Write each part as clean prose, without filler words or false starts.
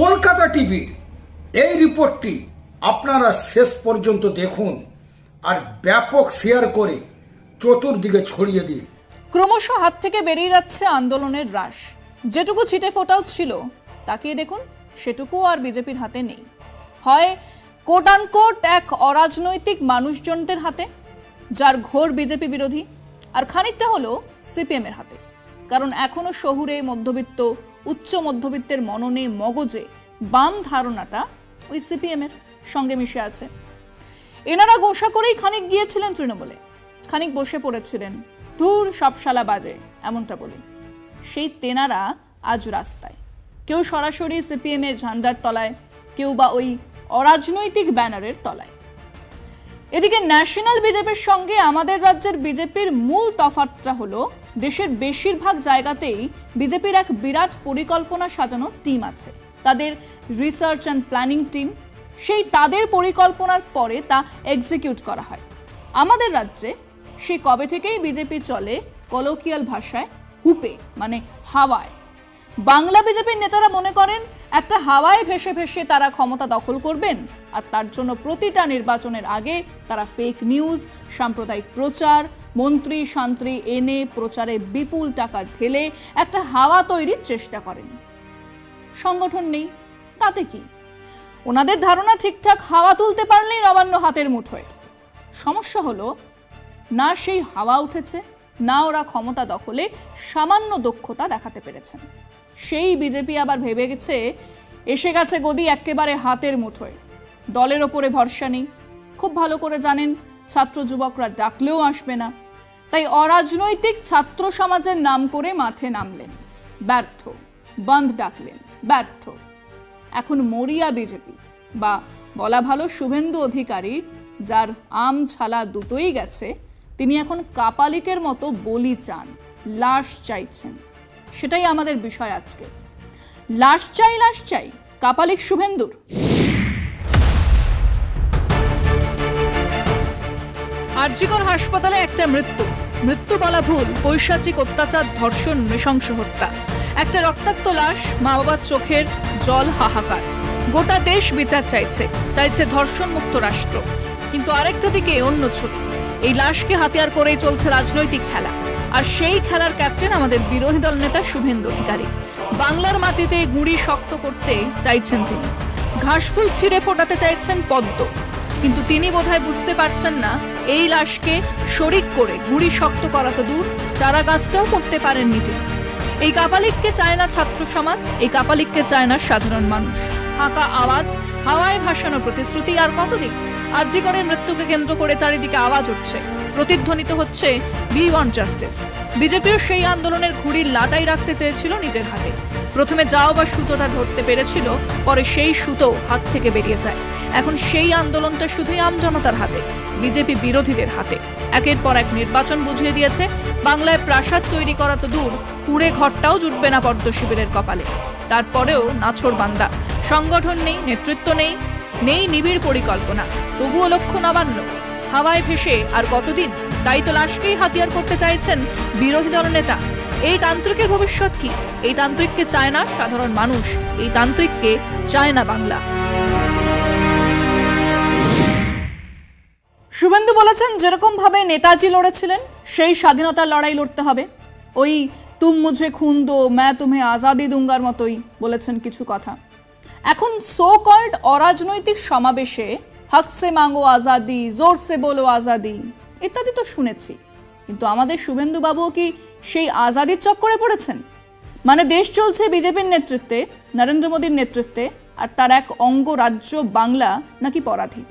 কলকাতা টিভির এই রিপোর্টটি আপনারা শেষ পর্যন্ত দেখুন আর ব্যাপক শেয়ার করে চতুর্দিকে ছড়িয়ে দিন। ক্রমশ হাত থেকে বেরিয়ে যাচ্ছে আন্দোলনের রাশ। যেটুকু ছিটে ফোটাও ছিল তাকিয়ে দেখুন সেটুকু আর বিজেপির হাতে নেই। হয় কোট আনকোট এক অরাজনৈতিক মানুষজনদের হাতে যার ঘোর বিজেপি বিরোধী, আর খানিকটা হলো সিপিএম এর হাতে। কারণ এখনো শহুরে মধ্যবিত্ত উচ্চ মধ্যবিত্তের মননে মগজে বাম ধারণাটা ওই সিপিএম এর সঙ্গে মিশে আছে। এনারা গোসা করেই খানিক গিয়েছিলেন তৃণমূলে, খানিক বসে পড়েছিলেন ধুর সবশালা বাজে এমনটা বলে। সেই তেনারা আজ রাস্তায়, কেউ সরাসরি সিপিএম এর ঝান্ডার তলায়, কেউ বা ওই অরাজনৈতিক ব্যানারের তলায়। এদিকে ন্যাশনাল বিজেপির সঙ্গে আমাদের রাজ্যের বিজেপির মূল তফাৎটা হলো দেশের বেশিরভাগ জায়গাতেই বিজেপির এক বিরাট পরিকল্পনা সাজানোর টিম আছে, তাদের রিসার্চ অ্যান্ড প্ল্যানিং টিম। সেই তাদের পরিকল্পনার পরে তা এক্সিকিউট করা হয়। আমাদের রাজ্যে সে কবে থেকেই বিজেপি চলে কলোকিয়াল ভাষায় হুপে, মানে হাওয়ায়। বাংলা বিজেপির নেতারা মনে করেন একটা হাওয়ায় ভেসে ভেসে তারা ক্ষমতা দখল করবেন, আর তার জন্য প্রতিটা নির্বাচনের আগে তারা ফেক নিউজ, সাম্প্রদায়িক প্রচার, মন্ত্রী শান্ত্রী এনে প্রচারে বিপুল টাকা ঢেলে একটা হাওয়া তৈরির চেষ্টা করেন। সংগঠন নেই তাতে কি, ওনাদের ধারণা ঠিকঠাক হাওয়া তুলতে পারলেই নবান্ন হাতের মুঠোয়। সমস্যা হলো না সেই হাওয়া উঠেছে, না ওরা ক্ষমতা দখলে সামান্য দক্ষতা দেখাতে পেরেছেন। সেই বিজেপি আবার ভেবে গেছে এসে গেছে গদি একেবারে হাতের মুঠোয়, দলের ওপরে ভরসা নেই। খুব ভালো করে জানেন ছাত্র যুবকরা ডাকলেও আসবে না, তাই অরাজনৈতিক ছাত্র সমাজের নাম করে মাঠে নামলেন, ব্যর্থ। বন্ধ ডাকলেন, ব্যর্থ। এখন মরিয়া বিজেপি, বা বলা ভালো শুভেন্দু অধিকারী, যার আম ছালা দুটোই গেছে, তিনি এখন কাপালিকের মতো বলি চান, লাশ চাইছেন। সেটাই আমাদের বিষয় আজকে। লাশ চাই কাপালিক শুভেন্দুর। আরজিকর হাসপাতালে একটা মৃত্যু বলা ভুল, পৈশাচিক অত্যাচার, ধর্ষণ, নৃশংস হত্যা। একটা রক্তাক্ত লাশ, মা বাবার চোখের জল, হাহাকার। গোটা দেশ বিচার চাইছে ধর্ষণ মুক্ত রাষ্ট্র। কিন্তু আরেকটা দিকে অন্য ছবি, এই লাশকে হাতিয়ার করেই চলছে রাজনৈতিক খেলা। আর সেই খেলার ক্যাপ্টেন আমাদের বিরোধী দল নেতা শুভেন্দু অধিকারী। বাংলার মাটিতে গুঁড়ি শক্ত করতে চাইছেন তিনি, ঘাসফুল ছিঁড়ে ফোটাতে চাইছেন পদ্ম। কিন্তু তিনি বোধহয় বুঝতে পারছেন না এই লাশকে শরিক করে গুঁড়ি শক্ত করা তো দূর, চারা গাছটাও করতে পারেননি তিনি। এই কাপালিককে চায় না ছাত্র সমাজ, এই কাপালিককে চায় না সাধারণ মানুষ। ফাঁকা আওয়াজ, হাওয়ায় ভাসানো প্রতিশ্রুতি। আর কতদিন? আরজিকরের মৃত্যুকে কেন্দ্র করে চারিদিকে আওয়াজ উঠছে, প্রতিধ্বনিত হচ্ছে উই ওয়ান্ট জাস্টিস। বিজেপিও সেই আন্দোলনের ঘুড়ির লাটাই রাখতে চেয়েছিল নিজের হাতে। প্রথমে যাও বা সুতোটা ধরতে পেরেছিল, পরে সেই সুতো হাত থেকে বেরিয়ে যায়। এখন সেই আন্দোলনটা শুধুই আমজনতার হাতে, বিজেপি বিরোধীদের হাতে। একের পর এক নির্বাচন বুঝিয়ে দিয়েছে বাংলায় প্রাসাদ তৈরি করা তো দূর, কুড়ে ঘরটাও জুটবে না পদ্ম শিবিরের কপালে। তারপরেও নাছোড় বান্দা, সংগঠন নেই, নেতৃত্ব নেই, নিবিড় পরিকল্পনা, তবুও লক্ষ্য নবান্ন। হাওয়ায় ভেসে আর কতদিন? তাই তো লাশকেই হাতিয়ার করতে চাইছেন বিরোধী দল নেতা। এই তান্ত্রিকের ভবিষ্যৎ কি? এই তান্ত্রিককে চায় না সাধারণ মানুষ, এই তান্ত্রিককে চায় না বাংলা। শুভেন্দু বলেছেন যেরকম ভাবে নেতাজি লড়েছিলেন সেই স্বাধীনতার লড়াই লড়তে হবে। ওই তুম মুঝে খুন দো मैं तुम्हें आजादी दूंगाর মতোই বলেছেন কিছু কথা। এখন সো কল্ড অরাজনৈতিক সমাবেশে হক সে মাঙ্গো আজাদি, জোর সে বলো আজাদি ইত্যাদি তো শুনেছি, কিন্তু আমাদের শুভেন্দু বাবুও কি সেই আজাদির চক্করে পড়েছেন? মানে দেশ চলছে বিজেপির নেতৃত্বে, নরেন্দ্র মোদীর নেতৃত্বে, আর তার এক অঙ্গ রাজ্য বাংলা নাকি পরাধীন,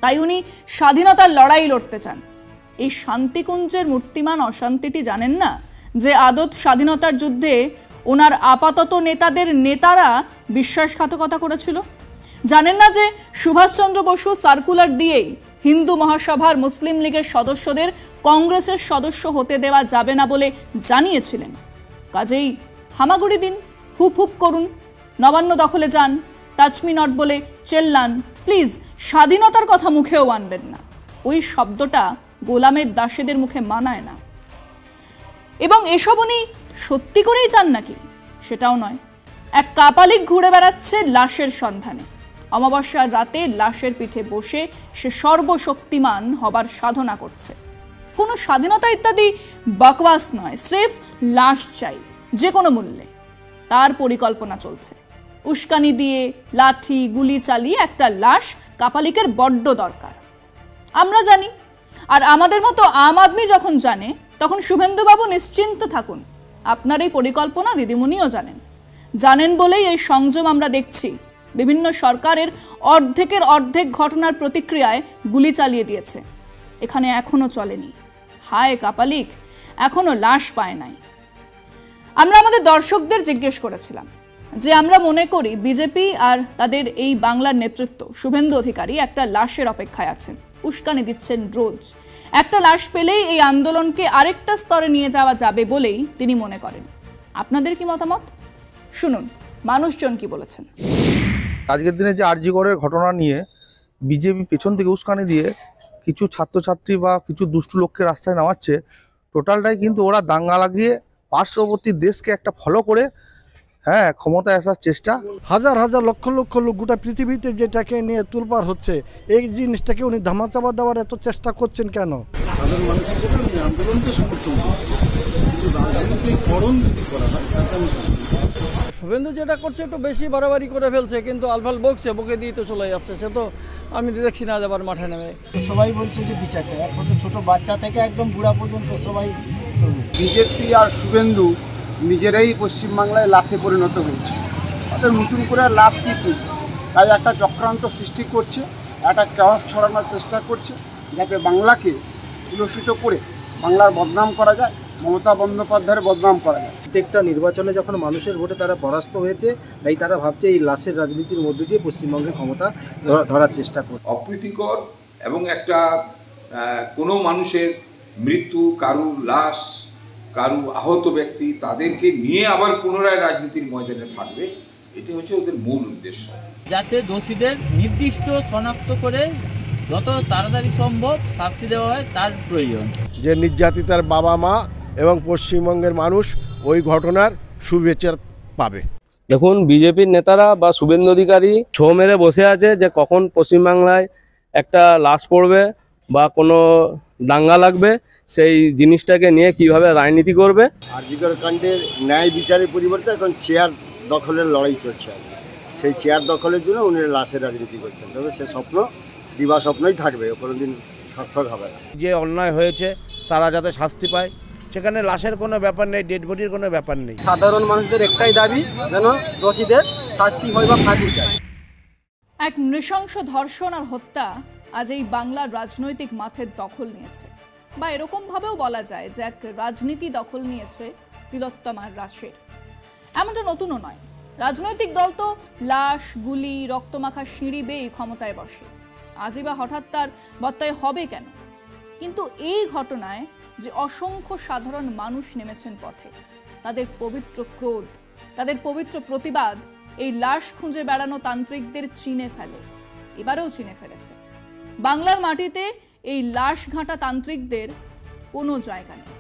তাই উনি স্বাধীনতার লড়াই লড়তে চান। এই শান্তিকুঞ্জের মূর্তিমান অশান্তিটি জানেন না যে আদত স্বাধীনতার যুদ্ধে ওনার আপাতত নেতাদের নেতারা বিশ্বাসঘাতকতা করেছিল? জানেন না যে সুভাষচন্দ্র বসু সার্কুলার দিয়েই হিন্দু মহাসভার মুসলিম লীগের সদস্যদের কংগ্রেসের সদস্য হতে দেওয়া যাবে না বলে জানিয়েছিলেন? কাজেই হামাগুড়ি দিন, হুপ হুপ করুন, নবান্ন দখলে যান, টাচ মি নট বলে চেল্লান, প্লিজ স্বাধীনতার কথা মুখেও আনবেন না। ওই শব্দটা গোলামের দাসেদের মুখে মানায় না। এবং এসব উনি সত্যি করেই চান নাকি? সেটাও নয়, এক কাপালিক ঘুরে বেড়াচ্ছে লাশের সন্ধানে। অমাবস্যার রাতে লাশের পিঠে বসে সে সর্বশক্তিমান হবার সাধনা করছে। কোনো স্বাধীনতা ইত্যাদি বকওয়াস নয়, স্রেফ লাশ চাই যে কোনো মূল্যে। তার পরিকল্পনা চলছে। উস্কানি দিয়ে, লাঠি গুলি চালিয়ে একটা লাশ কাপালিকের বড্ড দরকার। আমরা জানি, আর আমাদের মতো আম আদমি যখন জানে, তখন শুভেন্দুবাবু নিশ্চিন্ত থাকুন, আপনার এই পরিকল্পনা দিদিমণিও জানেন বলেই এই সংযম আমরা দেখছি। বিভিন্ন সরকারের অর্ধেকের অর্ধেক ঘটনার প্রতিক্রিয়ায় গুলি চালিয়ে দিয়েছে। এখানে এখনো চলেনি। হায় কাপালিক, এখনো লাশ পায় নাই। আমরা আমাদের দর্শকদের জিজ্ঞেস করেছিলাম যে আমরা মনে করি বিজেপি আর তাদের এই বাংলার নেতৃত্ব শুভেন্দু অধিকারী একটা লাশের অপেক্ষায় আছেন, উস্কানি দিচ্ছেন রোজ। একটা লাশ পেলেই এই আন্দোলনকে আরেকটা স্তরে নিয়ে যাওয়া যাবে বলেই তিনি মনে করেন। আপনাদের কি মতামত? শুনুন মানুষজন কি বলেছেন। আজকের দিনে যে আরজি করের ঘটনা নিয়ে বিজেপি পেছন থেকে উস্কানি দিয়ে কিছু ছাত্রছাত্রী বা কিছু দুষ্টু লোককে রাস্তায় নামাচ্ছে, টোটালটাই কিন্তু ওরা দাঙ্গা লাগিয়ে পার্শ্ববর্তী দেশকে একটা ফলো করে ক্ষমতায় আসার চেষ্টা। হাজার হাজার লক্ষ লক্ষ লোক গোটা পৃথিবীতে যেটাকে নিয়ে তুলপার হচ্ছে, এই জিনিসটাকে উনি ধামাচাপা দেওয়ার এত চেষ্টা করছেন কেন? সাধারণ মানুষ হিসেবে আমি আন্দোলনকে সমর্থন করি, কিন্তু রাজনৈতিকরণ যদি করা হয় তাতে আমি শুভেন্দু যেটা করছে একটু বেশি বাড়াবাড়ি করে ফেলছে, কিন্তু আলফাল বকে দিয়ে তো চলে যাচ্ছে। সে তো আমি দেখছি না যাবার মাঠে নেমে। সবাই বলছে যে বিচার চাই, এখন তো ছোটো বাচ্চা থেকে একদম বুড়া পর্যন্ত সবাই। বিজেপি আর শুভেন্দু নিজেরাই পশ্চিমবাংলায় লাশে পরিণত হয়েছে। তাদের নতুন করে লাশ কি তুলবে, তাই একটা চক্রান্ত সৃষ্টি করছে, একটা চাওয়াজ ছড়ানোর চেষ্টা করছে, যাতে বাংলাকে কুলসিত করে বাংলার বদনাম করা যায়, মমতা বন্দ্যোপাধ্যায়ের বদনাম করা যায়। প্রত্যেকটা নির্বাচনে যখন মানুষের ভোটে তারা পরাস্ত হয়েছে, তাই তারা ভাবছে এই লাশের রাজনীতির মধ্যে দিয়ে পশ্চিমবঙ্গের ক্ষমতা ধরার চেষ্টা করছে। অপ্রীতিকর এবং একটা কোনো মানুষের মৃত্যু, কারু লাশ, কারু আহত ব্যক্তি, তাদেরকে নিয়ে আবার পুনরায় রাজনীতির ময়দানে থাকবে, এটি হচ্ছে ওদের মূল উদ্দেশ্য। যাতে দোষীদের নির্দিষ্ট শনাক্ত করে যত তাড়াতাড়ি সম্ভব শাস্তি দেওয়া হয় তার প্রয়োজন। যে নির্যাতিতার বাবা মা এবং পশ্চিমবঙ্গের মানুষ ওই ঘটনার সুবিচার পাবে। দেখুন, বিজেপির নেতারা বা শুভেন্দু অধিকারী ছো মেরে বসে আছে যে কখন পশ্চিমবাংলায় একটা লাশ পড়বে বা কোনো দাঙ্গা লাগবে, সেই জিনিসটাকে নিয়ে কিভাবে রাজনীতি করবে। আরজিকর কাণ্ডের ন্যায় বিচারের পরিবর্তে এখন চেয়ার দখলের লড়াই চলছে। সেই চেয়ার দখলের জন্য উনি লাশের রাজনীতি করছেন। তবে সে স্বপ্ন দিবা স্বপ্নই থাকবে, কোনোদিন সার্থক হবে না। যে অন্যায় হয়েছে তারা যাতে শাস্তি পায়, সেখানে লাশের কোনো ব্যাপার নেই, ডেড বডির কোনো ব্যাপার নেই। সাধারণ মানুষদের একটাই দাবি, যেন দোষীদের শাস্তি হয় বা ফাঁসি চায়। এক নৃশংস ধর্ষণ আর হত্যা আজ এই বাংলার রাজনৈতিক মাঠের দখল নিয়েছে, বা এরকম ভাবেও বলা যায় যে এক রাজনীতি দখল নিয়েছে তিলোত্তমার রাশের। এমনটা নতুনও নয়। রাজনৈতিক দল তো লাশ, গুলি, রক্তমাখা সিঁড়ি বেয়ে ক্ষমতায় বসে। আজই বা হঠাৎ তার বত্তায় হবে কেন? কিন্তু এই ঘটনায় যে অসংখ্য সাধারণ মানুষ নেমেছেন পথে, তাদের পবিত্র ক্রোধ, তাদের পবিত্র প্রতিবাদ এই লাশ খুঁজে বেড়ানো তান্ত্রিকদের চিনে ফেলে, এবারেও চিনে ফেলেছে। বাংলার মাটিতে এই লাশ ঘাঁটা তান্ত্রিকদের কোনো জায়গা নেই।